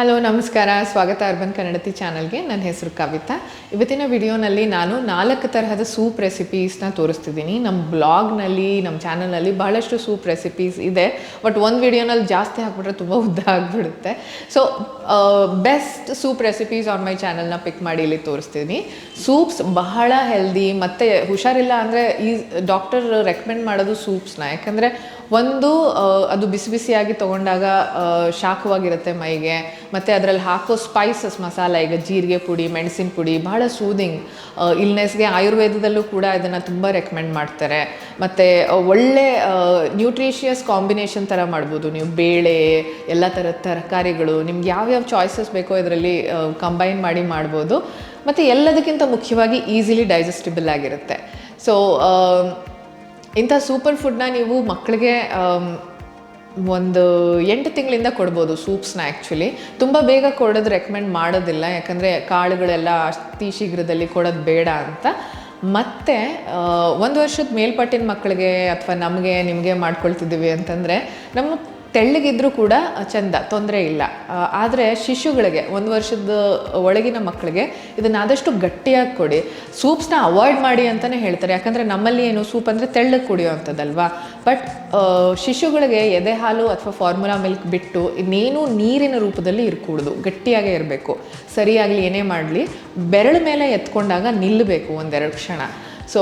Hello ನಮಸ್ಕಾರ, ಸ್ವಾಗತ urban ಕನ್ನಡತಿ ಚಾನಲ್ಗೆ. ನನ್ನ ಹೆಸರು ಕವಿತಾ. ಇವತ್ತಿನ ವಿಡಿಯೋನಲ್ಲಿ ನಾನು 4 ತರಹದ ಸೂಪ್ ರೆಸಿಪೀಸ್ನ ತೋರಿಸ್ತಿದ್ದೀನಿ. ನಮ್ಮ ಬ್ಲಾಗ್ನಲ್ಲಿ, ನಮ್ಮ ಚಾನಲ್ನಲ್ಲಿ ಬಹಳಷ್ಟು ಸೂಪ್ ರೆಸಿಪೀಸ್ ಇದೆ. ಬಟ್ ಒಂದು ವಿಡಿಯೋನಲ್ಲಿ ಜಾಸ್ತಿ ಹಾಕ್ಬಿಟ್ರೆ ತುಂಬ ಉದ್ದ ಆಗಿಬಿಡುತ್ತೆ. So best soup recipes on my ಚಾನಲ್ನ ಪಿಕ್ ಮಾಡಿ ಇಲ್ಲಿ ತೋರಿಸ್ತೀನಿ. ಸೂಪ್ಸ್ ಬಹಳ ಹೆಲ್ದಿ, ಮತ್ತು ಹುಷಾರಿಲ್ಲ ಅಂದರೆ ಈ ಡಾಕ್ಟರ್ ರೆಕಮೆಂಡ್ ಮಾಡೋದು ಸೂಪ್ಸ್ನ. ಯಾಕಂದರೆ ಒಂದು ಅದು ಬಿಸಿ ಬಿಸಿಯಾಗಿ ತೊಗೊಂಡಾಗ ಶಾಖವಾಗಿರುತ್ತೆ ಮೈಗೆ, ಮತ್ತು ಅದರಲ್ಲಿ ಹಾಕೋ ಸ್ಪೈಸಸ್ ಮಸಾಲ, ಈಗ ಜೀರಿಗೆ ಪುಡಿ, ಮೆಣಸಿನ ಪುಡಿ ಬಹಳ ಸೂದಿಂಗ್. ಇಲ್ನೆಸ್ಗೆ ಆಯುರ್ವೇದದಲ್ಲೂ ಕೂಡ ಇದನ್ನು ತುಂಬ ರೆಕಮೆಂಡ್ ಮಾಡ್ತಾರೆ. ಮತ್ತು ಒಳ್ಳೆ ನ್ಯೂಟ್ರಿಷಿಯಸ್ ಕಾಂಬಿನೇಷನ್ ಥರ ಮಾಡ್ಬೋದು ನೀವು. ಬೇಳೆ, ಎಲ್ಲ ಥರದ ತರಕಾರಿಗಳು, ನಿಮ್ಗೆ ಯಾವ್ಯಾವ ಚಾಯ್ಸಸ್ ಬೇಕೋ ಇದರಲ್ಲಿ ಕಂಬೈನ್ ಮಾಡಿ ಮಾಡ್ಬೋದು. ಮತ್ತು ಎಲ್ಲದಕ್ಕಿಂತ ಮುಖ್ಯವಾಗಿ ಈಸಿಲಿ ಡೈಜೆಸ್ಟಿಬಲ್ ಆಗಿರುತ್ತೆ. ಸೊ ಇಂಥ ಸೂಪರ್ ಫುಡ್ನ ನೀವು ಮಕ್ಕಳಿಗೆ ಒಂದು 8 ತಿಂಗಳಿಂದ ಕೊಡ್ಬೋದು ಸೂಪ್ಸ್ನ. ಆ್ಯಕ್ಚುಲಿ ತುಂಬ ಬೇಗ ಕೊಡೋದು ರೆಕಮೆಂಡ್ ಮಾಡೋದಿಲ್ಲ, ಯಾಕಂದರೆ ಕಾಳುಗಳೆಲ್ಲ ಅತಿ ಶೀಘ್ರದಲ್ಲಿ ಕೊಡೋದು ಬೇಡ ಅಂತ. ಮತ್ತು 1 ವರ್ಷದ ಮೇಲ್ಪಟ್ಟಿನ ಮಕ್ಕಳಿಗೆ ಅಥವಾ ನಿಮಗೆ ಮಾಡ್ಕೊಳ್ತಿದ್ದೀವಿ ಅಂತಂದರೆ ನಮ್ಮ ತೆಳ್ಳಗಿದ್ರೂ ಕೂಡ ಚೆಂದ, ತೊಂದರೆ ಇಲ್ಲ. ಆದರೆ ಶಿಶುಗಳಿಗೆ, 1 ವರ್ಷದ ಒಳಗಿನ ಮಕ್ಕಳಿಗೆ ಇದನ್ನು ಆದಷ್ಟು ಗಟ್ಟಿಯಾಗಿ ಕೊಡಿ. ಸೂಪ್ಸ್ನ ಅವಾಯ್ಡ್ ಮಾಡಿ ಅಂತಲೇ ಹೇಳ್ತಾರೆ, ಯಾಕಂದರೆ ನಮ್ಮಲ್ಲಿ ಏನು ಸೂಪ್ ಅಂದರೆ ತೆಳ್ಳಗೆ ಕುಡಿಯೋ ಅಂಥದ್ದಲ್ವಾ. ಬಟ್ ಶಿಶುಗಳಿಗೆ ಎದೆ ಹಾಲು ಅಥವಾ ಫಾರ್ಮುಲಾ ಮಿಲ್ಕ್ ಬಿಟ್ಟು ಇನ್ನೇನು ನೀರಿನ ರೂಪದಲ್ಲಿ ಇರಕೂಡ್ದು, ಗಟ್ಟಿಯಾಗೇ ಇರಬೇಕು. ಸರಿಯಾಗಲಿ ಏನೇ ಮಾಡಲಿ ಬೆರಳ ಮೇಲೆ ಎತ್ಕೊಂಡಾಗ ನಿಲ್ಲಬೇಕು 1-2 ಕ್ಷಣ. ಸೊ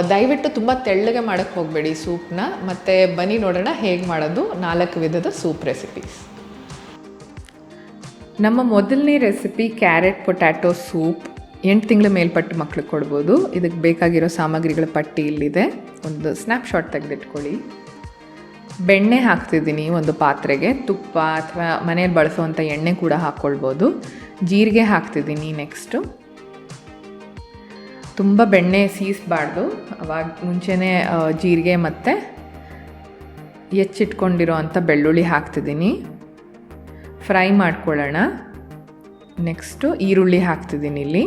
ದಯವಿಟ್ಟು ತುಂಬ ತೆಳ್ಳಗೆ ಮಾಡೋಕ್ಕೆ ಹೋಗಬೇಡಿ ಸೂಪ್ನ. ಮತ್ತು ಬನ್ನಿ ನೋಡೋಣ ಹೇಗೆ ಮಾಡೋದು 4 ವಿಧದ ಸೂಪ್ ರೆಸಿಪೀಸ್. ನಮ್ಮ ಮೊದಲನೇ ರೆಸಿಪಿ ಕ್ಯಾರೆಟ್ ಪೊಟ್ಯಾಟೊ ಸೂಪ್. 8 ತಿಂಗಳ ಮೇಲ್ಪಟ್ಟು ಮಕ್ಳಿಗೆ ಕೊಡ್ಬೋದು. ಇದಕ್ಕೆ ಬೇಕಾಗಿರೋ ಸಾಮಗ್ರಿಗಳ ಪಟ್ಟಿ ಇಲ್ಲಿದೆ, ಒಂದು ಸ್ನ್ಯಾಪ್ಶಾಟ್ ತೆಗೆದಿಟ್ಕೊಳ್ಳಿ. ಬೆಣ್ಣೆ ಹಾಕ್ತಿದ್ದೀನಿ ಒಂದು ಪಾತ್ರೆಗೆ, ತುಪ್ಪ ಅಥವಾ ಮನೇಲಿ ಬಳಸೋವಂಥ ಎಣ್ಣೆ ಕೂಡ ಹಾಕ್ಕೊಳ್ಬೋದು. ಜೀರಿಗೆ ಹಾಕ್ತಿದ್ದೀನಿ. ನೆಕ್ಸ್ಟು ತುಂಬ ಬೆಣ್ಣೆ ಸೀಸಬಾರ್ದು, ಅವಾಗ ಮುಂಚೆನೇ ಜೀರಿಗೆ ಮತ್ತು ಹೆಚ್ಚಿಟ್ಕೊಂಡಿರೋ ಅಂಥ ಬೆಳ್ಳುಳ್ಳಿ ಹಾಕ್ತಿದ್ದೀನಿ. ಫ್ರೈ ಮಾಡ್ಕೊಳ್ಳೋಣ. ನೆಕ್ಸ್ಟು ಈರುಳ್ಳಿ ಹಾಕ್ತಿದ್ದೀನಿ ಇಲ್ಲಿ.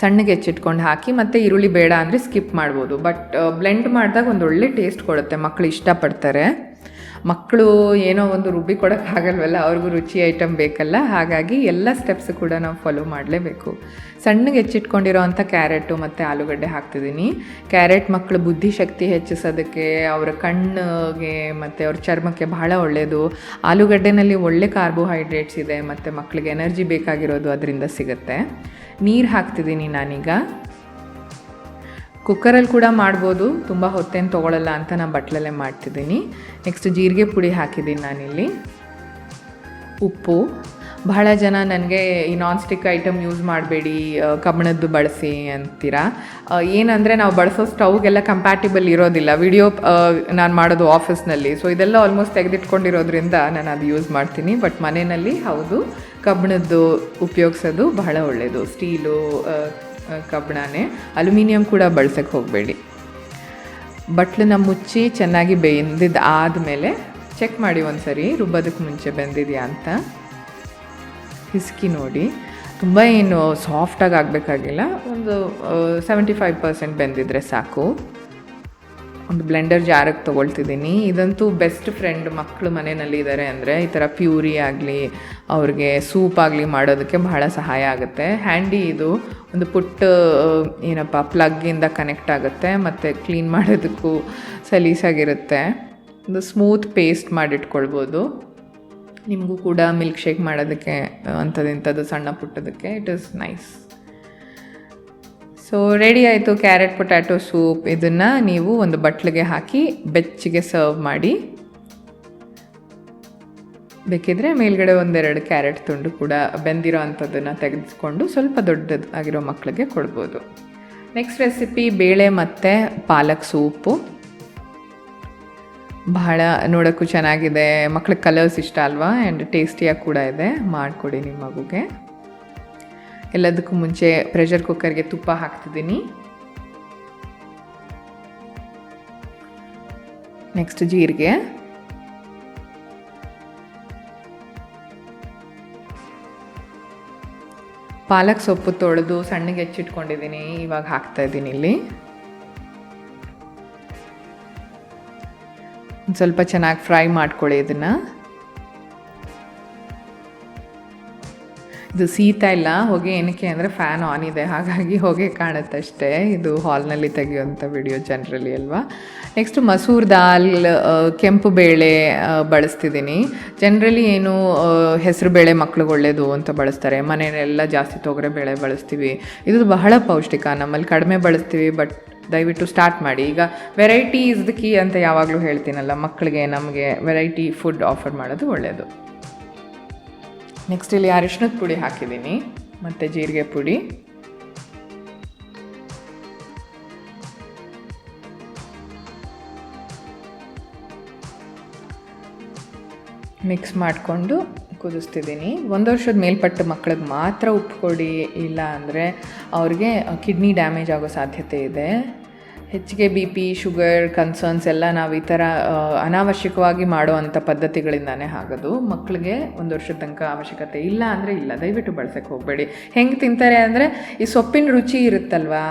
ಸಣ್ಣಗೆ ಹೆಚ್ಚಿಟ್ಕೊಂಡು ಹಾಕಿ, ಮತ್ತು ಈರುಳ್ಳಿ ಬೇಡ ಅಂದರೆ ಸ್ಕಿಪ್ ಮಾಡ್ಬೋದು. ಬಟ್ ಬ್ಲೆಂಡ್ ಮಾಡಿದಾಗ ಒಂದು ಒಳ್ಳೆ ಟೇಸ್ಟ್ ಕೊಡುತ್ತೆ, ಮಕ್ಕಳು ಇಷ್ಟಪಡ್ತಾರೆ. ಮಕ್ಕಳು ಏನೋ ಒಂದು ರುಬ್ಬಿ ಕೊಡೋಕ್ಕಾಗಲ್ವಲ್ಲ, ಅವ್ರಿಗೂ ರುಚಿ ಐಟಮ್ ಬೇಕಲ್ಲ, ಹಾಗಾಗಿ ಎಲ್ಲ ಸ್ಟೆಪ್ಸ್ ಕೂಡ ನಾವು ಫಾಲೋ ಮಾಡಲೇಬೇಕು. ಸಣ್ಣಗೆ ಹೆಚ್ಚಿಟ್ಕೊಂಡಿರೋ ಅಂಥ ಕ್ಯಾರೆಟು ಮತ್ತು ಆಲೂಗಡ್ಡೆ ಹಾಕ್ತಿದ್ದೀನಿ. ಕ್ಯಾರೆಟ್ ಮಕ್ಕಳು ಬುದ್ಧಿಶಕ್ತಿ ಹೆಚ್ಚಿಸೋದಕ್ಕೆ, ಅವರ ಕಣ್ಣಿಗೆ ಮತ್ತು ಅವ್ರ ಚರ್ಮಕ್ಕೆ ಬಹಳ ಒಳ್ಳೆಯದು. ಆಲೂಗಡ್ಡೆನಲ್ಲಿ ಒಳ್ಳೆ ಕಾರ್ಬೋಹೈಡ್ರೇಟ್ಸ್ ಇದೆ, ಮತ್ತು ಮಕ್ಕಳಿಗೆ ಎನರ್ಜಿ ಬೇಕಾಗಿರೋದು ಅದರಿಂದ ಸಿಗುತ್ತೆ. ನೀರು ಹಾಕ್ತಿದ್ದೀನಿ ನಾನೀಗ. ಕುಕ್ಕರಲ್ಲಿ ಕೂಡ ಮಾಡ್ಬೋದು, ತುಂಬ ಹೊತ್ತೇನು ತೊಗೊಳ್ಳಲ್ಲ ಅಂತ ನಾನು ಬಟ್ಲಲ್ಲೇ ಮಾಡ್ತಿದ್ದೀನಿ. ನೆಕ್ಸ್ಟ್ ಜೀರಿಗೆ ಪುಡಿ ಹಾಕಿದ್ದೀನಿ ನಾನಿಲ್ಲಿ. ಉಪ್ಪು. ಬಹಳ ಜನ ನನಗೆ ಈ ನಾನ್ ಸ್ಟಿಕ್ ಐಟಮ್ ಯೂಸ್ ಮಾಡಬೇಡಿ, ಕಬ್ಬಿಣದ್ದು ಬಳಸಿ ಅಂತೀರಾ. ಏನಂದರೆ ನಾವು ಬಳಸೋ ಸ್ಟವ್ಗೆಲ್ಲ ಕಂಪ್ಯಾಟಿಬಲ್ ಇರೋದಿಲ್ಲ. ವಿಡಿಯೋ ನಾನು ಮಾಡೋದು ಆಫೀಸ್ನಲ್ಲಿ, ಸೊ ಇದೆಲ್ಲ ಆಲ್ಮೋಸ್ಟ್ ತೆಗೆದಿಟ್ಕೊಂಡಿರೋದ್ರಿಂದ ನಾನು ಅದು ಯೂಸ್ ಮಾಡ್ತೀನಿ. ಬಟ್ ಮನೆಯಲ್ಲಿ ಹೌದು, ಕಬ್ಬಿಣದ್ದು ಉಪಯೋಗಿಸೋದು ಬಹಳ ಒಳ್ಳೆಯದು. ಸ್ಟೀಲು, ಕಬ್ಬಿಣನೇ. ಅಲ್ಯೂಮಿನಿಯಂ ಕೂಡ ಬಳಸೋಕ್ಕೆ ಹೋಗಬೇಡಿ. ಬಟ್ಲನ್ನ ಮುಚ್ಚಿ ಚೆನ್ನಾಗಿ ಬೆಂದಿದ್ದು ಆದಮೇಲೆ ಚೆಕ್ ಮಾಡಿ ಒಂದು ಸರಿ, ರುಬ್ಬೋದಕ್ಕೆ ಮುಂಚೆ ಬೆಂದಿದೆಯಾ ಅಂತ ಹಿಸ್ಕಿ ನೋಡಿ. ತುಂಬ ಏನು ಸಾಫ್ಟಾಗಿ ಆಗಬೇಕಾಗಿಲ್ಲ, ಒಂದು 75% ಬೆಂದಿದ್ರೆ ಸಾಕು. ಒಂದು ಬ್ಲೆಂಡರ್ ಜಾರಿಗೆ ತೊಗೊಳ್ತಿದ್ದೀನಿ. ಇದಂತೂ ಬೆಸ್ಟ್ ಫ್ರೆಂಡ್, ಮಕ್ಕಳು ಮನೆಯಲ್ಲಿ ಇದ್ದಾರೆ ಅಂದರೆ ಈ ಥರ ಪ್ಯೂರಿ ಆಗಲಿ, ಅವ್ರಿಗೆ ಸೂಪ್ ಆಗಲಿ ಮಾಡೋದಕ್ಕೆ ಬಹಳ ಸಹಾಯ ಆಗುತ್ತೆ. ಹ್ಯಾಂಡಿ ಇದು, ಒಂದು ಪುಟ್ಟ ಪ್ಲಗ್ಗಿಂದ ಕನೆಕ್ಟ್ ಆಗುತ್ತೆ, ಮತ್ತು ಕ್ಲೀನ್ ಮಾಡೋದಕ್ಕೂ ಸಲೀಸಾಗಿರುತ್ತೆ. ಒಂದು ಸ್ಮೂತ್ ಪೇಸ್ಟ್ ಮಾಡಿಟ್ಕೊಳ್ಬೋದು. ನಿಮಗೂ ಕೂಡ ಮಿಲ್ಕ್ ಶೇಕ್ ಮಾಡೋದಕ್ಕೆ ಅಂಥದ್ದು ಸಣ್ಣ ಪುಟ್ಟದಕ್ಕೆ it is nice. So ready ಆಯಿತು ಕ್ಯಾರೆಟ್ ಪೊಟ್ಯಾಟೊ ಸೂಪ್. ಇದನ್ನು ನೀವು ಒಂದು ಬಟ್ಲಿಗೆ ಹಾಕಿ ಬೆಚ್ಚಗೆ ಸರ್ವ್ ಮಾಡಿ. ಬೇಕಿದ್ರೆ ಮೇಲ್ಗಡೆ 1-2 ಕ್ಯಾರೆಟ್ ತುಂಡು ಕೂಡ ಬೆಂದಿರೋ ಅಂಥದ್ದನ್ನು ತೆಗೆದುಕೊಂಡು ಸ್ವಲ್ಪ ದೊಡ್ಡದಾಗಿರೋ ಮಕ್ಕಳಿಗೆ ಕೊಡ್ಬೋದು. ನೆಕ್ಸ್ಟ್ ರೆಸಿಪಿ ಬೇಳೆ ಮತ್ತು ಪಾಲಕ್ ಸೂಪು. ಬಹಳ ನೋಡೋಕ್ಕೂ ಚೆನ್ನಾಗಿದೆ, ಮಕ್ಳಿಗೆ ಕಲರ್ಸ್ ಇಷ್ಟ ಅಲ್ವಾ, ಆ್ಯಂಡ್ ಟೇಸ್ಟಿಯಾಗಿ ಕೂಡ ಇದೆ. ಮಾಡಿಕೊಡಿ ನಿಮ್ಮ ಮಗುಗೆ. ಎಲ್ಲದಕ್ಕೂ ಮುಂಚೆ ಪ್ರೆಷರ್ ಕುಕ್ಕರ್ಗೆ ತುಪ್ಪ ಹಾಕ್ತಿದ್ದೀನಿ. ನೆಕ್ಸ್ಟ್ ಜೀರಿಗೆ, ಪಾಲಕ್ ಸೊಪ್ಪು ತೊಳೆದು ಸಣ್ಣಗೆ ಹೆಚ್ಚಿಟ್ಕೊಂಡಿದ್ದೀನಿ, ಇವಾಗ ಹಾಕ್ತಾಯಿದ್ದೀನಿ ಇಲ್ಲಿ. ಒಂದು ಸ್ವಲ್ಪ ಚೆನ್ನಾಗಿ ಫ್ರೈ ಮಾಡ್ಕೊಳ್ಳಿ ಇದನ್ನು. ಇದು ಸೀತಾ ಇಲ್ಲ, ಹೊಗೆ ಏನಕ್ಕೆ ಅಂದರೆ ಫ್ಯಾನ್ ಆನ್ ಇದೆ, ಹಾಗಾಗಿ ಹೊಗೆ ಕಾಣುತ್ತಷ್ಟೇ. ಇದು ಹಾಲ್ನಲ್ಲಿ ತೆಗೆಯುವಂಥ ವಿಡಿಯೋ ಜನರಲಿ ಅಲ್ವಾ. ನೆಕ್ಸ್ಟು ಮಸೂರ್ ದಾಲ್, ಕೆಂಪು ಬೇಳೆ ಬಳಸ್ತಿದ್ದೀನಿ. ಜನರಲಿ ಏನು ಹೆಸರು ಬೇಳೆ ಮಕ್ಳಿಗೆ ಒಳ್ಳೆಯದು ಅಂತ ಬಳಸ್ತಾರೆ, ಮನೆಯಲ್ಲೆಲ್ಲ ಜಾಸ್ತಿ ತೊಗರೆ ಬೇಳೆ ಬಳಸ್ತೀವಿ. ಇದು ಬಹಳ ಪೌಷ್ಟಿಕ, ನಮ್ಮಲ್ಲಿ ಕಡಿಮೆ ಬಳಸ್ತೀವಿ, ಬಟ್ ದಯವಿಟ್ಟು ಸ್ಟಾರ್ಟ್ ಮಾಡಿ. ಈಗ ವೆರೈಟಿ ಇಸ್ ದ ಕೀ ಅಂತ ಯಾವಾಗಲೂ ಹೇಳ್ತೀನಲ್ಲ, ಮಕ್ಕಳಿಗೆ ನಮಗೆ ವೆರೈಟಿ ಫುಡ್ ಆಫರ್ ಮಾಡೋದು ಒಳ್ಳೆಯದು. ನೆಕ್ಸ್ಟ್ ಇಲ್ಲಿ ಅರಿಶಿಣದ ಪುಡಿ ಹಾಕಿದ್ದೀನಿ ಮತ್ತು ಜೀರಿಗೆ ಪುಡಿ. ಮಿಕ್ಸ್ ಮಾಡಿಕೊಂಡು ಕುದಿಸ್ತಿದ್ದೀನಿ. 1 ವರ್ಷದ ಮೇಲ್ಪಟ್ಟ ಮಕ್ಕಳಿಗೆ ಮಾತ್ರ ಉಪ್ಪು ಕೊಡಿ, ಇಲ್ಲ ಅಂದರೆ ಅವ್ರಿಗೆ ಕಿಡ್ನಿ ಡ್ಯಾಮೇಜ್ ಆಗೋ ಸಾಧ್ಯತೆ ಇದೆ. ಹೆಚ್ಚಿಗೆ BP, ಶುಗರ್ ಕನ್ಸರ್ನ್ಸ್ ಎಲ್ಲ ನಾವು ಈ ಥರ ಅನಾವಶ್ಯಕವಾಗಿ ಮಾಡೋ ಅಂಥ ಪದ್ಧತಿಗಳಿಂದಾನೇ ಆಗೋದು. ಮಕ್ಕಳಿಗೆ 1 ವರ್ಷದ ತನಕ ಅವಶ್ಯಕತೆ ಇಲ್ಲ ಅಂದರೆ ಇಲ್ಲ, ದಯವಿಟ್ಟು ಬಳಸೋಕ್ಕೆ ಹೋಗಬೇಡಿ. ಹೆಂಗೆ ತಿಂತಾರೆ ಅಂದರೆ, ಈ ಸೊಪ್ಪಿನ ರುಚಿ ಇರುತ್ತಲ್ವಾ,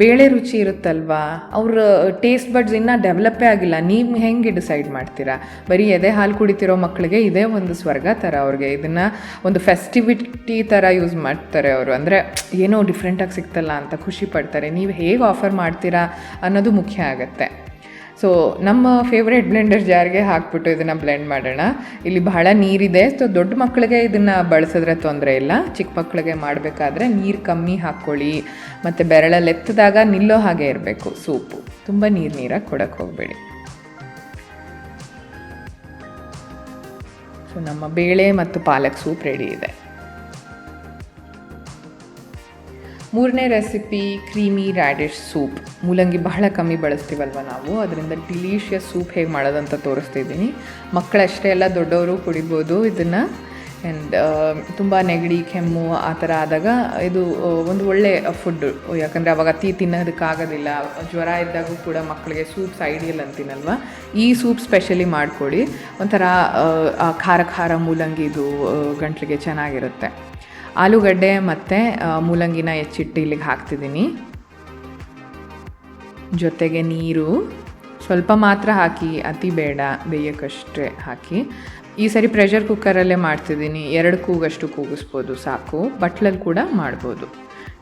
ಬೇಳೆ ರುಚಿ ಇರುತ್ತಲ್ವಾ, ಅವ್ರ ಟೇಸ್ಟ್ ಬಡ್ಸ್ ಇನ್ನೂ ಡೆವಲಪ್ಪೇ ಆಗಿಲ್ಲ. ನೀವು ಹೆಂಗೆ ಡಿಸೈಡ್ ಮಾಡ್ತೀರಾ? ಬರೀ ಎದೆ ಹಾಲು ಕುಡಿತಿರೋ ಮಕ್ಕಳಿಗೆ ಇದೇ ಒಂದು ಸ್ವರ್ಗ ಥರ. ಅವ್ರಿಗೆ ಇದನ್ನು ಒಂದು ಫೆಸ್ಟಿವಿಟಿ ಥರ ಯೂಸ್ ಮಾಡ್ತಾರೆ ಅವರು. ಅಂದರೆ ಏನೋ ಡಿಫ್ರೆಂಟಾಗಿ ಸಿಗ್ತಲ್ಲ ಅಂತ ಖುಷಿ ಪಡ್ತಾರೆ. ನೀವು ಹೇಗೆ ಆಫರ್ ಮಾಡ್ತೀರಾ ಅನ್ನೋದು ಮುಖ್ಯ ಆಗುತ್ತೆ. ಸೊ ನಮ್ಮ ಫೇವ್ರೇಟ್ ಬ್ಲೆಂಡರ್ ಜಾರ್ಗೆ ಹಾಕ್ಬಿಟ್ಟು ಇದನ್ನು ಬ್ಲೆಂಡ್ ಮಾಡೋಣ. ಇಲ್ಲಿ ಬಹಳ ನೀರಿದೆ, ಸೊ ದೊಡ್ಡ ಮಕ್ಕಳಿಗೆ ಇದನ್ನು ಬಳಸಿದ್ರೆ ತೊಂದರೆ ಇಲ್ಲ. ಚಿಕ್ಕ ಮಕ್ಕಳಿಗೆ ಮಾಡಬೇಕಾದ್ರೆ ನೀರು ಕಮ್ಮಿ ಹಾಕ್ಕೊಳ್ಳಿ, ಮತ್ತು ಬೆರಳಲ್ಲಿ ಎತ್ತಿದಾಗ ನಿಲ್ಲೋ ಹಾಗೆ ಇರಬೇಕು ಸೂಪು. ತುಂಬ ನೀರಾಗಿ ಕೊಡೋಕ್ಕೆ ಹೋಗಬೇಡಿ. ಸೊ ನಮ್ಮ ಬೇಳೆ ಮತ್ತು ಪಾಲಕ್ ಸೂಪ್ ರೆಡಿ ಇದೆ. 3ನೇ ರೆಸಿಪಿ ಕ್ರೀಮಿ ರ್ಯಾಡಿಶ್ ಸೂಪ್. ಮೂಲಂಗಿ ಬಹಳ ಕಮ್ಮಿ ಬಳಸ್ತೀವಲ್ವ ನಾವು, ಅದರಿಂದ ಡಿಲೀಷಿಯಸ್ ಸೂಪ್ ಹೇಗೆ ಮಾಡೋದಂತ ತೋರಿಸ್ತಿದ್ದೀನಿ. ಮಕ್ಕಳಷ್ಟೇ ಅಲ್ಲ, ದೊಡ್ಡವರು ಕುಡಿಬೋದು ಇದನ್ನು. ಆ್ಯಂಡ್ ತುಂಬ ನೆಗಡಿ, ಕೆಮ್ಮು ಆ ಥರ ಆದಾಗ ಇದು ಒಂದು ಒಳ್ಳೆ ಫುಡ್ಡು. ಯಾಕಂದರೆ ಅವಾಗ ಅತಿ ತಿನ್ನೋದಕ್ಕಾಗೋದಿಲ್ಲ. ಜ್ವರ ಇದ್ದಾಗೂ ಕೂಡ ಮಕ್ಕಳಿಗೆ ಸೂಪ್ಸ್ ಐಡಿಯಲ್ ಅಂತೀನಲ್ವ, ಈ ಸೂಪ್ ಸ್ಪೆಷಲಿ ಮಾಡಿಕೊಡಿ. ಒಂಥರ ಖಾರ ಖಾರ ಮೂಲಂಗಿದು ಗಂಟ್ಲಿಗೆ ಚೆನ್ನಾಗಿರುತ್ತೆ. ಆಲೂಗಡ್ಡೆ ಮತ್ತು ಮೂಲಂಗಿನ ಹೆಚ್ಚಿಟ್ಟು ಇಲ್ಲಿಗೆ ಹಾಕ್ತಿದ್ದೀನಿ. ಜೊತೆಗೆ ನೀರು ಸ್ವಲ್ಪ ಮಾತ್ರ ಹಾಕಿ, ಅತಿ ಬೇಡ, ಬೇಯೋಕ್ಕಷ್ಟೇ ಹಾಕಿ. ಈ ಸರಿ ಪ್ರೆಷರ್ ಕುಕ್ಕರಲ್ಲೇ ಮಾಡ್ತಿದ್ದೀನಿ. 2 ಕೂಗಷ್ಟು ಕೂಗಿಸ್ಬೋದು ಸಾಕು. ಬಟ್ಲಲ್ಲಿ ಕೂಡ ಮಾಡ್ಬೋದು.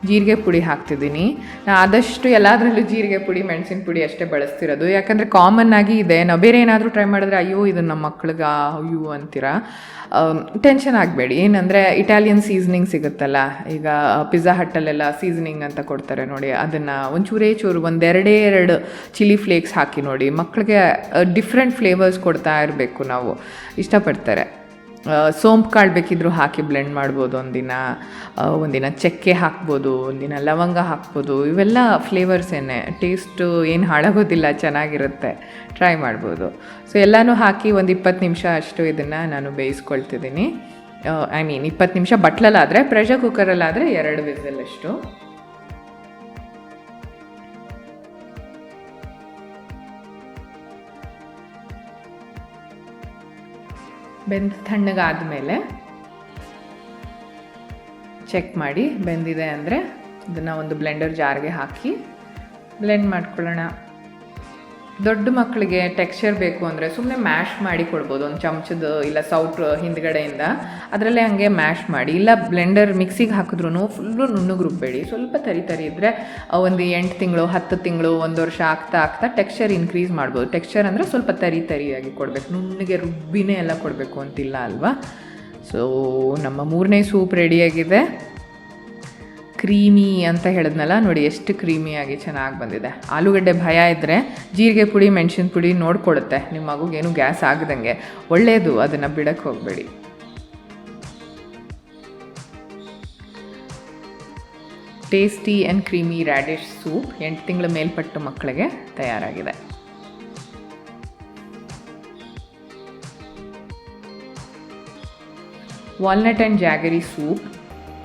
ಜೀರಿಗೆ ಪುಡಿ ಹಾಕ್ತಿದ್ದೀನಿ. ನಾನು ಆದಷ್ಟು ಎಲ್ಲದರಲ್ಲೂ ಜೀರಿಗೆ ಪುಡಿ, ಮೆಣಸಿನ ಪುಡಿ ಅಷ್ಟೇ ಬಳಸ್ತಿರೋದು. ಯಾಕಂದರೆ ಕಾಮನ್ ಆಗಿ ಇದೆ. ನಾವು ಬೇರೆ ಏನಾದರೂ ಟ್ರೈ ಮಾಡಿದ್ರೆ ಅಯ್ಯೋ ಇದು ನಮ್ಮ ಮಕ್ಳಿಗೆ ಅಯ್ಯೋ ಅಂತೀರಾ. ಟೆನ್ಷನ್ ಆಗಬೇಡಿ. ಏನಂದರೆ ಇಟಾಲಿಯನ್ ಸೀಸನಿಂಗ್ ಸಿಗುತ್ತಲ್ಲ, ಈಗ ಪಿಜ್ಜಾ ಹಟ್ಟಲ್ಲೆಲ್ಲ ಸೀಸನಿಂಗ್ ಅಂತ ಕೊಡ್ತಾರೆ ನೋಡಿ, ಅದನ್ನು ಒಂಚೂರೇ ಚೂರು 1-2 ಚಿಲ್ಲಿ ಫ್ಲೇಕ್ಸ್ ಹಾಕಿ ನೋಡಿ. ಮಕ್ಕಳಿಗೆ ಡಿಫ್ರೆಂಟ್ ಫ್ಲೇವರ್ಸ್ ಕೊಡ್ತಾ ಇರಬೇಕು, ನಾವು ಇಷ್ಟಪಡ್ತಾರೆ. ಸೋಂಪು ಕಾಳು ಬೇಕಿದ್ದರೂ ಹಾಕಿ ಬ್ಲೆಂಡ್ ಮಾಡ್ಬೋದು. ಒಂದಿನ ಚಕ್ಕೆ ಹಾಕ್ಬೋದು, ಒಂದಿನ ಲವಂಗ ಹಾಕ್ಬೋದು. ಇವೆಲ್ಲ ಫ್ಲೇವರ್ಸೇನೆ, ಟೇಸ್ಟು ಏನು ಹಾಳಾಗೋದಿಲ್ಲ, ಚೆನ್ನಾಗಿರುತ್ತೆ, ಟ್ರೈ ಮಾಡ್ಬೋದು. ಸೊ ಎಲ್ಲನೂ ಹಾಕಿ ಒಂದು 20 ನಿಮಿಷ ಅಷ್ಟು ಇದನ್ನು ನಾನು ಬೇಯಿಸ್ಕೊಳ್ತಿದ್ದೀನಿ. 20 ನಿಮಿಷ ಬಟ್ಲಲ್ಲಾದರೆ, ಪ್ರೆಷರ್ ಕುಕ್ಕರಲ್ಲಾದರೆ 2 ವಿಸಿಲ್ ಅಷ್ಟು. ಬೆಂದು ತಣ್ಣಗಾದ ಮೇಲೆ ಚೆಕ್ ಮಾಡಿ, ಬೆಂದಿದೆ ಅಂದರೆ ಇದನ್ನು ಒಂದು ಬ್ಲೆಂಡರ್ ಜಾರ್ಗೆ ಹಾಕಿ ಬ್ಲೆಂಡ್ ಮಾಡ್ಕೊಳ್ಳೋಣ. ದೊಡ್ಡ ಮಕ್ಕಳಿಗೆ ಟೆಕ್ಸ್ಚರ್ ಬೇಕು ಅಂದರೆ ಸುಮ್ಮನೆ ಮ್ಯಾಶ್ ಮಾಡಿ ಕೊಡ್ಬೋದು, ಒಂದು ಚಮಚದ ಇಲ್ಲ ಸೌಟ್ ಹಿಂದ್ಗಡೆಯಿಂದ ಅದರಲ್ಲೇ ಹಾಗೆ ಮ್ಯಾಶ್ ಮಾಡಿ. ಇಲ್ಲ ಬ್ಲೆಂಡರ್ ಮಿಕ್ಸಿಗೆ ಹಾಕಿದ್ರೂ ಫುಲ್ಲು ನುಣ್ಣಗೆ ರುಬ್ಬೇಡಿ. ಸ್ವಲ್ಪ ತರಿ ಇದ್ದರೆ ಒಂದು 8 ತಿಂಗಳು 10 ತಿಂಗಳು 1 ವರ್ಷ ಆಗ್ತಾ ಟೆಕ್ಸ್ಚರ್ ಇನ್ಕ್ರೀಸ್ ಮಾಡ್ಬೋದು. ಟೆಕ್ಸ್ಚರ್ ಅಂದರೆ ಸ್ವಲ್ಪ ತರಿಯಾಗಿ ಕೊಡಬೇಕು, ನುಣ್ಣಗೆ ರುಬ್ಬಿನೇ ಎಲ್ಲ ಕೊಡಬೇಕು ಅಂತಿಲ್ಲ ಅಲ್ವಾ. ಸೊ ನಮ್ಮ 3ನೇ ಸೂಪ್ ರೆಡಿಯಾಗಿದೆ. ಕ್ರೀಮಿ ಅಂತ ಹೇಳಿದ್ನಲ್ಲ ನೋಡಿ, ಎಷ್ಟು ಕ್ರೀಮಿಯಾಗಿ ಚೆನ್ನಾಗಿ ಬಂದಿದೆ. ಆಲೂಗಡ್ಡೆ ಭಯ ಇದ್ದರೆ ಜೀರಿಗೆ ಪುಡಿ, ಮೆಣಸಿನ ಪುಡಿ ನೋಡ್ಕೊಡುತ್ತೆ, ನಿಮ್ಮ ಮಗುಗೇನು ಗ್ಯಾಸ್ ಆಗದಂಗೆ ಒಳ್ಳೆಯದು, ಅದನ್ನು ಬಿಡಕ್ಕೆ ಹೋಗಬೇಡಿ. Tasty and creamy radish soup 8 ತಿಂಗಳ ಮೇಲ್ಪಟ್ಟ ಮಕ್ಕಳಿಗೆ ತಯಾರಾಗಿದೆ. Walnut and jaggery soup.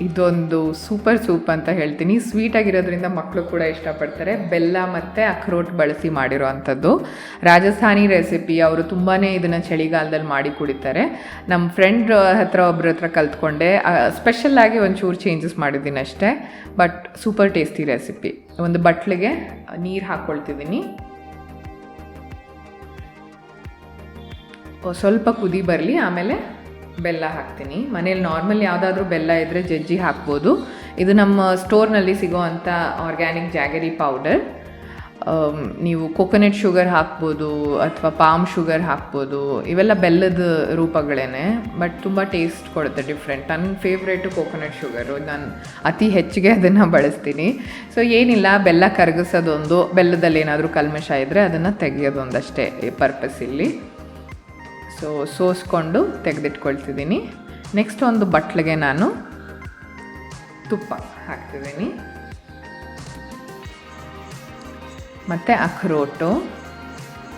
ಇದೊಂದು ಸೂಪರ್ ಸೂಪ್ ಅಂತ ಹೇಳ್ತೀನಿ. ಸ್ವೀಟಾಗಿರೋದ್ರಿಂದ ಮಕ್ಕಳು ಕೂಡ ಇಷ್ಟಪಡ್ತಾರೆ. ಬೆಲ್ಲ ಮತ್ತು ಅಖ್ರೋಟ್ ಬಳಸಿ ಮಾಡಿರೋ ಅಂಥದ್ದು ರಾಜಸ್ಥಾನಿ ರೆಸಿಪಿ. ಅವರು ತುಂಬಾ ಇದನ್ನು ಚಳಿಗಾಲದಲ್ಲಿ ಮಾಡಿ ಕುಡಿತಾರೆ. ನಮ್ಮ ಫ್ರೆಂಡ್ ಒಬ್ಬರ ಹತ್ರ ಕಲ್ತ್ಕೊಂಡೆ. ಸ್ಪೆಷಲ್ಲಾಗಿ ಒಂಚೂರು ಚೇಂಜಸ್ ಮಾಡಿದ್ದೀನಿ ಅಷ್ಟೇ, ಬಟ್ ಸೂಪರ್ ಟೇಸ್ಟಿ ರೆಸಿಪಿ. ಒಂದು ಬಟ್ಲಿಗೆ ನೀರು ಹಾಕ್ಕೊಳ್ತಿದ್ದೀನಿ. ಸ್ವಲ್ಪ ಕುದಿ ಬರಲಿ, ಆಮೇಲೆ ಬೆಲ್ಲ ಹಾಕ್ತೀನಿ. ಮನೇಲಿ ನಾರ್ಮಲ್ ಯಾವುದಾದ್ರೂ ಬೆಲ್ಲ ಇದ್ದರೆ ಜಜ್ಜಿ ಹಾಕ್ಬೋದು. ಇದು ನಮ್ಮ ಸ್ಟೋರ್ನಲ್ಲಿ ಸಿಗೋವಂಥ ಆರ್ಗ್ಯಾನಿಕ್ ಜಾಗರಿ ಪೌಡರ್. ನೀವು ಕೊಕೊನಟ್ ಶುಗರ್ ಹಾಕ್ಬೋದು ಅಥವಾ ಪಾಮ್ ಶುಗರ್ ಹಾಕ್ಬೋದು. ಇವೆಲ್ಲ ಬೆಲ್ಲದ ರೂಪಗಳೇನೆ, ಬಟ್ ತುಂಬ ಟೇಸ್ಟ್ ಕೊಡುತ್ತೆ ಡಿಫ್ರೆಂಟ್. ನನ್ನ ಫೇವ್ರೇಟು ಕೊಕೊನಟ್ ಶುಗರು, ನಾನು ಅತಿ ಹೆಚ್ಚಿಗೆ ಅದನ್ನು ಬಳಸ್ತೀನಿ. ಸೊ ಏನಿಲ್ಲ, ಬೆಲ್ಲ ಕರಗಿಸೋದೊಂದು, ಬೆಲ್ಲದಲ್ಲಿ ಏನಾದರೂ ಕಲ್ಮಶ ಇದ್ದರೆ ಅದನ್ನು ತೆಗೆಯೋದೊಂದಷ್ಟೇ ಪರ್ಪಸ್ ಇಲ್ಲಿ. ಸೊ ಸೋಸ್ಕೊಂಡು ತೆಗೆದಿಟ್ಕೊಳ್ತಿದ್ದೀನಿ. ನೆಕ್ಸ್ಟ್ ಒಂದು ಬಟ್ಲಿಗೆ ನಾನು ತುಪ್ಪ ಹಾಕ್ತಿದ್ದೀನಿ ಮತ್ತು ಅಕ್ರೋಟು.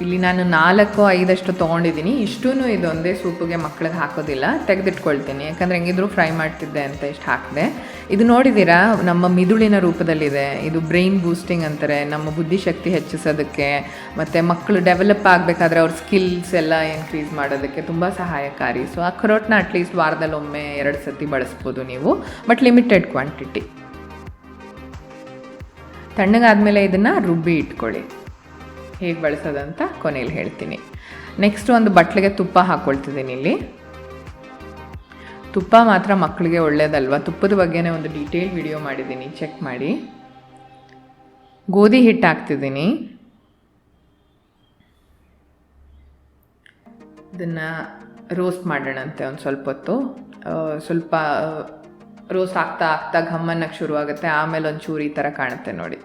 ಇಲ್ಲಿ ನಾನು 4-5 ತೊಗೊಂಡಿದ್ದೀನಿ. ಇಷ್ಟೂ ಇದೊಂದೇ ಸೂಪಿಗೆ ಮಕ್ಳಿಗೆ ಹಾಕೋದಿಲ್ಲ, ತೆಗೆದಿಟ್ಕೊಳ್ತೀನಿ. ಯಾಕಂದರೆ ಹೆಂಗಿದ್ರು ಫ್ರೈ ಮಾಡ್ತಿದ್ದೆ ಅಂತ ಇಷ್ಟು ಹಾಕಿದೆ. ಇದು ನೋಡಿದ್ದೀರಾ, ನಮ್ಮ ಮಿದುಳಿನ ರೂಪದಲ್ಲಿದೆ. ಇದು ಬ್ರೈನ್ ಬೂಸ್ಟಿಂಗ್ ಅಂತಾರೆ, ನಮ್ಮ ಬುದ್ಧಿಶಕ್ತಿ ಹೆಚ್ಚಿಸೋದಕ್ಕೆ ಮತ್ತು ಮಕ್ಕಳು ಡೆವಲಪ್ ಆಗಬೇಕಾದ್ರೆ ಅವ್ರ ಸ್ಕಿಲ್ಸ್ ಎಲ್ಲ ಇನ್ಕ್ರೀಸ್ ಮಾಡೋದಕ್ಕೆ ತುಂಬ ಸಹಾಯಕಾರಿ. ಸೊ ಅಕ್ರೋಟ್ನ ಅಟ್ಲೀಸ್ಟ್ ವಾರದಲ್ಲಿ ಒಮ್ಮೆ 2 ಸತಿ ಬಳಸ್ಬೋದು ನೀವು, ಬಟ್ ಲಿಮಿಟೆಡ್ ಕ್ವಾಂಟಿಟಿ. ತಣ್ಣಗಾದಮೇಲೆ ಇದನ್ನು ರುಬ್ಬಿ ಇಟ್ಕೊಳ್ಳಿ. ಹೇಗೆ ಬಳಸೋದಂತ ಕೊನೆಯಲ್ಲಿ ಹೇಳ್ತೀನಿ. ನೆಕ್ಸ್ಟ್ ಒಂದು ಬಟ್ಲಿಗೆ ತುಪ್ಪ ಹಾಕ್ಕೊಳ್ತಿದ್ದೀನಿ. ಇಲ್ಲಿ ತುಪ್ಪ ಮಾತ್ರ ಮಕ್ಕಳಿಗೆ ಒಳ್ಳೇದಲ್ವ, ತುಪ್ಪದ ಬಗ್ಗೆನೇ ಒಂದು ಡೀಟೇಲ್ ವಿಡಿಯೋ ಮಾಡಿದ್ದೀನಿ, ಚೆಕ್ ಮಾಡಿ. ಗೋಧಿ ಹಿಟ್ಟು ಹಾಕ್ತಿದ್ದೀನಿ. ಇದನ್ನು ರೋಸ್ಟ್ ಮಾಡೋಣಂತೆ ಒಂದು ಸ್ವಲ್ಪ ಹೊತ್ತು. ಸ್ವಲ್ಪ ರೋಸ್ಟ್ ಆಗ್ತಾ ಘಮ್ಮನ್ನಕ್ಕೆ ಶುರುವಾಗುತ್ತೆ. ಆಮೇಲೆ ಒಂಚೂರು ಈ ಥರ ಕಾಣುತ್ತೆ ನೋಡಿ,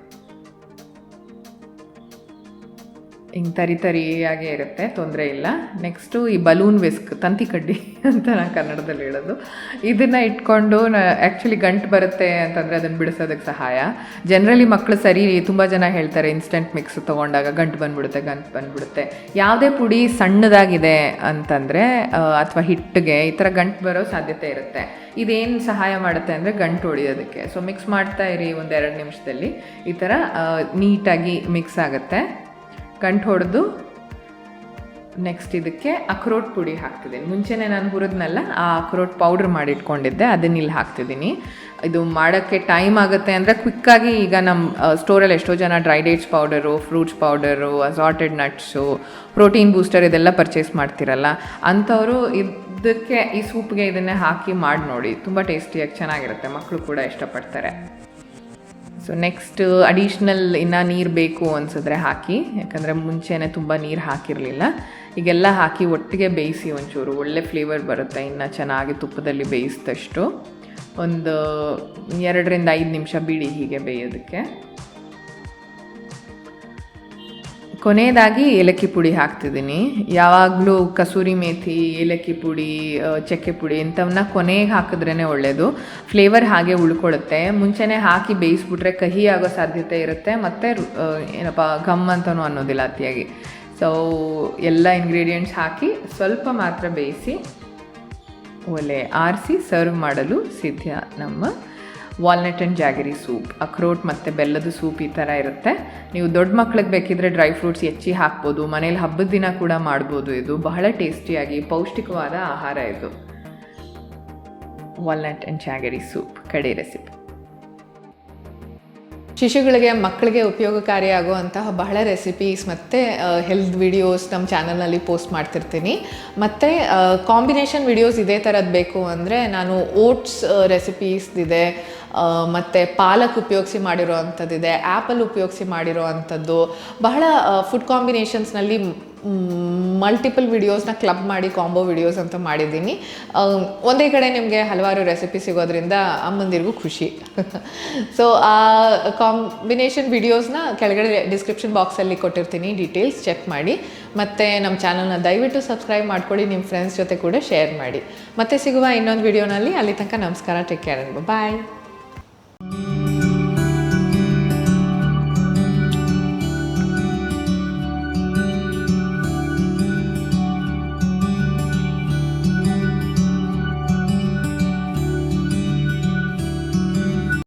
ಹಿಂಗೆ ತರಿಯಾಗೇ ಇರುತ್ತೆ, ತೊಂದರೆ ಇಲ್ಲ. ನೆಕ್ಸ್ಟು ಈ ಬಲೂನ್ ವಿಸ್ಕ್, ತಂತಿ ಕಡ್ಡಿ ಅಂತ ನಾನು ಕನ್ನಡದಲ್ಲಿ ಹೇಳೋದು. ಇದನ್ನು ಇಟ್ಕೊಂಡು ಆ್ಯಕ್ಚುಲಿ ಗಂಟು ಬರುತ್ತೆ ಅಂತಂದರೆ ಅದನ್ನು ಬಿಡಿಸೋದಕ್ಕೆ ಸಹಾಯ. ಜನರಲಿ ಮಕ್ಕಳು ತುಂಬ ಜನ ಹೇಳ್ತಾರೆ ಇನ್ಸ್ಟೆಂಟ್ ಮಿಕ್ಸ್ ತೊಗೊಂಡಾಗ ಗಂಟು ಬಂದುಬಿಡುತ್ತೆ. ಯಾವುದೇ ಪುಡಿ ಸಣ್ಣದಾಗಿದೆ ಅಂತಂದರೆ ಅಥವಾ ಹಿಟ್ಟಿಗೆ ಈ ಥರ ಗಂಟು ಬರೋ ಸಾಧ್ಯತೆ ಇರುತ್ತೆ. ಇದೇನು ಸಹಾಯ ಮಾಡುತ್ತೆ ಅಂದರೆ ಗಂಟು ಹೊಡಿಯೋದಕ್ಕೆ. ಸೊ ಮಿಕ್ಸ್ ಮಾಡ್ತಾ ಇರಿ, 1-2 ನಿಮಿಷದಲ್ಲಿ ಈ ಥರ ನೀಟಾಗಿ ಮಿಕ್ಸ್ ಆಗುತ್ತೆ. ಗಂಟು ಹೊಡೆದು ನೆಕ್ಸ್ಟ್ ಇದಕ್ಕೆ ಅಕ್ರೋಟ್ ಪುಡಿ ಹಾಕ್ತಿದ್ದೀನಿ. ಮುಂಚೆನೇ ನಾನು ಹುರಿದ್ನಲ್ಲ, ಆ ಅಕ್ರೋಟ್ ಪೌಡ್ರ್ ಮಾಡಿಟ್ಕೊಂಡಿದ್ದೆ, ಅದನ್ನ ಇಲ್ಲಿ ಹಾಕ್ತಿದ್ದೀನಿ. ಇದು ಮಾಡೋಕ್ಕೆ ಟೈಮ್ ಆಗುತ್ತೆ ಅಂದರೆ ಕ್ವಿಕ್ಕಾಗಿ. ಈಗ ನಮ್ಮ ಸ್ಟೋರಲ್ಲಿ ಎಷ್ಟೋ ಜನ dry dates powder, fruits powder, assorted nuts, protein booster ಇದೆಲ್ಲ ಪರ್ಚೇಸ್ ಮಾಡ್ತಿರಲ್ಲ, ಅಂಥವರು ಇದಕ್ಕೆ ಈ ಸೂಪ್ಗೆ ಇದನ್ನೇ ಹಾಕಿ ಮಾಡಿ ನೋಡಿ. ತುಂಬ ಟೇಸ್ಟಿಯಾಗಿ ಚೆನ್ನಾಗಿರುತ್ತೆ, ಮಕ್ಕಳು ಕೂಡ ಇಷ್ಟಪಡ್ತಾರೆ. ಸೊ ನೆಕ್ಸ್ಟ್ ಅಡಿಷ್ನಲ್ ಇನ್ನೂ ನೀರು ಬೇಕು ಅನಿಸಿದ್ರೆ ಹಾಕಿ, ಯಾಕಂದರೆ ಮುಂಚೆನೇ ತುಂಬ ನೀರು ಹಾಕಿರಲಿಲ್ಲ. ಈಗೆಲ್ಲ ಹಾಕಿ ಒಟ್ಟಿಗೆ ಬೇಯಿಸಿ, ಒಂಚೂರು ಒಳ್ಳೆ ಫ್ಲೇವರ್ ಬರುತ್ತೆ ಇನ್ನು ಚೆನ್ನಾಗಿ ತುಪ್ಪದಲ್ಲಿ ಬೇಯಿಸಿದಷ್ಟು. ಒಂದು 2-5 ನಿಮಿಷ ಬಿಡಿ ಹೀಗೆ ಬೇಯೋದಕ್ಕೆ. ಕೊನೆಯದಾಗಿ ಏಲಕ್ಕಿ ಪುಡಿ ಹಾಕ್ತಿದ್ದೀನಿ. ಯಾವಾಗಲೂ ಕಸೂರಿ ಮೇಥಿ, ಏಲಕ್ಕಿ ಪುಡಿ, ಚಕ್ಕೆ ಪುಡಿ ಇಂಥವನ್ನ ಕೊನೆಗೆ ಹಾಕಿದ್ರೇ ಒಳ್ಳೆಯದು. ಫ್ಲೇವರ್ ಹಾಗೆ ಉಳ್ಕೊಳ್ಳುತ್ತೆ. ಮುಂಚೆನೇ ಹಾಕಿ ಬೇಯಿಸ್ಬಿಟ್ರೆ ಕಹಿ ಆಗೋ ಸಾಧ್ಯತೆ ಇರುತ್ತೆ, ಮತ್ತು ಘಮ್ ಅಂತಲೂ ಅನ್ನೋದಿಲ್ಲ ಅತಿಯಾಗಿ. ಸೊ ಎಲ್ಲ ಇಂಗ್ರೀಡಿಯೆಂಟ್ಸ್ ಹಾಕಿ ಸ್ವಲ್ಪ ಮಾತ್ರ ಬೇಯಿಸಿ ಒಲೆ ಆರಿಸಿ ಸರ್ವ್ ಮಾಡಲು ಸಿದ್ಧ ನಮ್ಮ ವಾಲ್ನಟ್ ಆ್ಯಂಡ್ ಜಾಗರಿ ಸೂಪ್. ಅಕ್ರೋಟ್ ಮತ್ತು ಬೆಲ್ಲದ ಸೂಪ್ ಈ ಥರ ಇರುತ್ತೆ. ನೀವು ದೊಡ್ಡ ಮಕ್ಳಿಗೆ ಬೇಕಿದ್ರೆ ಡ್ರೈ ಫ್ರೂಟ್ಸ್ ಹೆಚ್ಚಿ ಹಾಕ್ಬೋದು. ಮನೇಲಿ ಹಬ್ಬದ ದಿನ ಕೂಡ ಮಾಡ್ಬೋದು. ಇದು ಬಹಳ ಟೇಸ್ಟಿಯಾಗಿ ಪೌಷ್ಟಿಕವಾದ ಆಹಾರ. ಇದು ವಾಲ್ನಟ್ ಆ್ಯಂಡ್ ಜಾಗರಿ ಸೂಪ್ ಕಡೆ ರೆಸಿಪಿ. ಶಿಶುಗಳಿಗೆ, ಮಕ್ಕಳಿಗೆ ಉಪಯೋಗಕಾರಿಯಾಗುವಂತಹ ಬಹಳ ರೆಸಿಪೀಸ್ ಮತ್ತು ಹೆಲ್ತ್ ವಿಡಿಯೋಸ್ ನಮ್ಮ ಚಾನಲ್ನಲ್ಲಿ ಪೋಸ್ಟ್ ಮಾಡ್ತಿರ್ತೀನಿ. ಮತ್ತು ಕಾಂಬಿನೇಷನ್ ವಿಡಿಯೋಸ್ ಇದೇ ಥರದ್ದು ಬೇಕು ಅಂದರೆ ನಾನು ಓಟ್ಸ್ ರೆಸಿಪೀಸ್ದಿದೆ, ಮತ್ತು ಪಾಲಕ್ ಉಪಯೋಗಿಸಿ ಮಾಡಿರೋ ಅಂಥದ್ದಿದೆ, ಆ್ಯಪಲ್ ಉಪಯೋಗಿಸಿ ಮಾಡಿರೋ ಅಂಥದ್ದು, ಬಹಳ ಫುಡ್ ಕಾಂಬಿನೇಷನ್ಸ್ನಲ್ಲಿ ಮಲ್ಟಿಪಲ್ ವಿಡಿಯೋಸ್ನ ಕ್ಲಬ್ ಮಾಡಿ ಕಾಂಬೋ ವಿಡಿಯೋಸ್ ಅಂತ ಮಾಡಿದ್ದೀನಿ. ಒಂದೇ ಕಡೆ ನಿಮಗೆ ಹಲವಾರು ರೆಸಿಪಿ ಸಿಗೋದ್ರಿಂದ ಅಮ್ಮಂದಿರಿಗೂ ಖುಷಿ. ಸೊ ಆ ಕಾಂಬಿನೇಷನ್ ವಿಡಿಯೋಸ್ನ ಕೆಳಗಡೆ ಡಿಸ್ಕ್ರಿಪ್ಷನ್ ಬಾಕ್ಸಲ್ಲಿ ಕೊಟ್ಟಿರ್ತೀನಿ, ಡೀಟೇಲ್ಸ್ ಚೆಕ್ ಮಾಡಿ. ಮತ್ತು ನಮ್ಮ ಚಾನಲ್ನ ದಯವಿಟ್ಟು ಸಬ್ಸ್ಕ್ರೈಬ್ ಮಾಡ್ಕೊಳ್ಳಿ, ನಿಮ್ಮ ಫ್ರೆಂಡ್ಸ್ ಜೊತೆ ಕೂಡ ಶೇರ್ ಮಾಡಿ. ಮತ್ತೆ ಸಿಗುವ ಇನ್ನೊಂದು ವಿಡಿಯೋನಲ್ಲಿ. ಅಲ್ಲಿ ತನಕ ನಮಸ್ಕಾರ, ಟೇಕ್ ಕೇರ್, ಬಾಯ್.